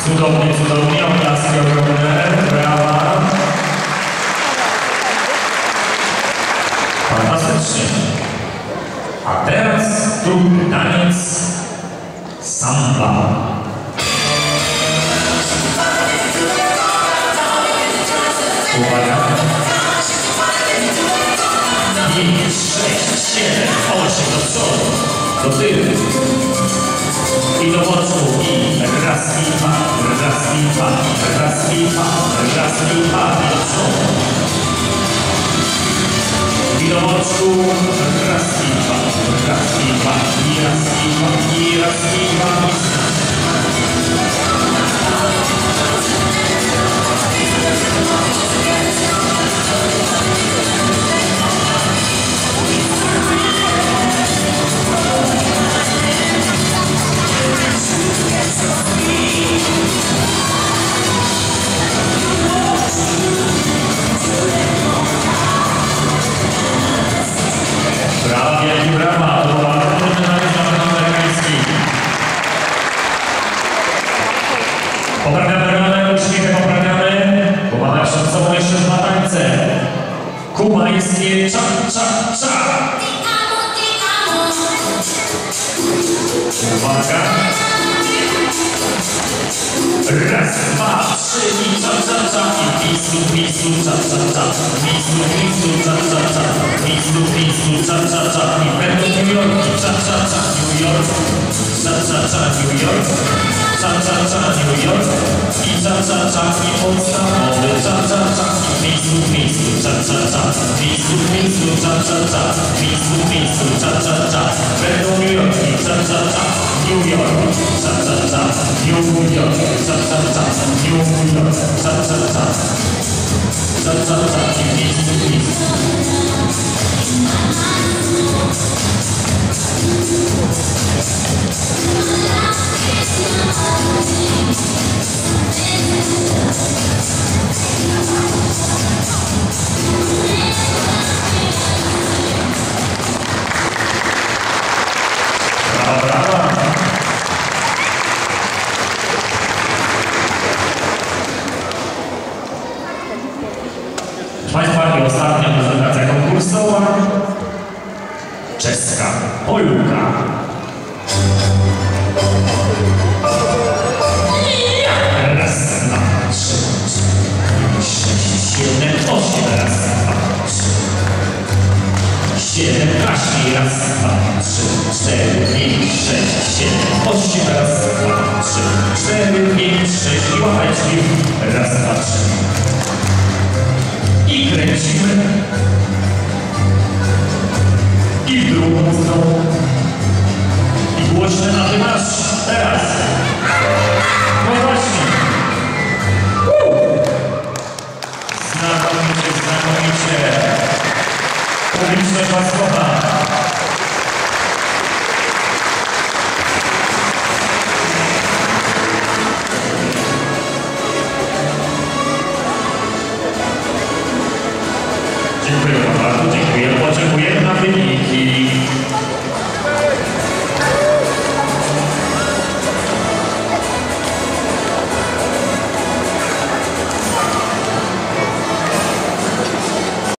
Cudownie, cudownie, oklaski ogromne, brawa. Fantastycznie. A teraz drugi taniec samba. Uwaga. 5, 6, 7, 8 do przodu, do tyłu. I do boczku. I raz i dwa, raz i dwa, raz i dwa, raz i dwa, i do przodu. I do boczku. Raz i dwa, raz i dwa, i raz i dwa, i raz i dwa. Brawa, to była amerykański. Poprawiamy uśmiechy, poprawiamy, bo mamy przed sobą jeszcze dwa tańce. Kubańskie cza. Uwaga. Raz, dwa, trzy i cza. I pisu, cza. Pisu, cza. I będą New York, cza. New York. Cza, New York. Cza, New York. I cza. I podstawowy, cza. Pisu, cza. Pisu, cza. Pisu, cza. Będą New York, cza. New York, cza. New York, cza. New York, cza. Państwa, i ostatnia prezentacja konkursowa. Czeska Polka. Raz, dwa, trzy, 6, 7, 8. Raz, dwa, 3, 7, Kasi. Raz, dwa, 3, 4, 5, 6, 7, 8. Raz, dwa, 3, 4, 5, 6. I łapeczki. Raz, dwa, 3. I kręcimy. I w drugą stronę. I głośny na ty masz. Teraz. No właśnie. Znakomicie. Publiczność was kocha.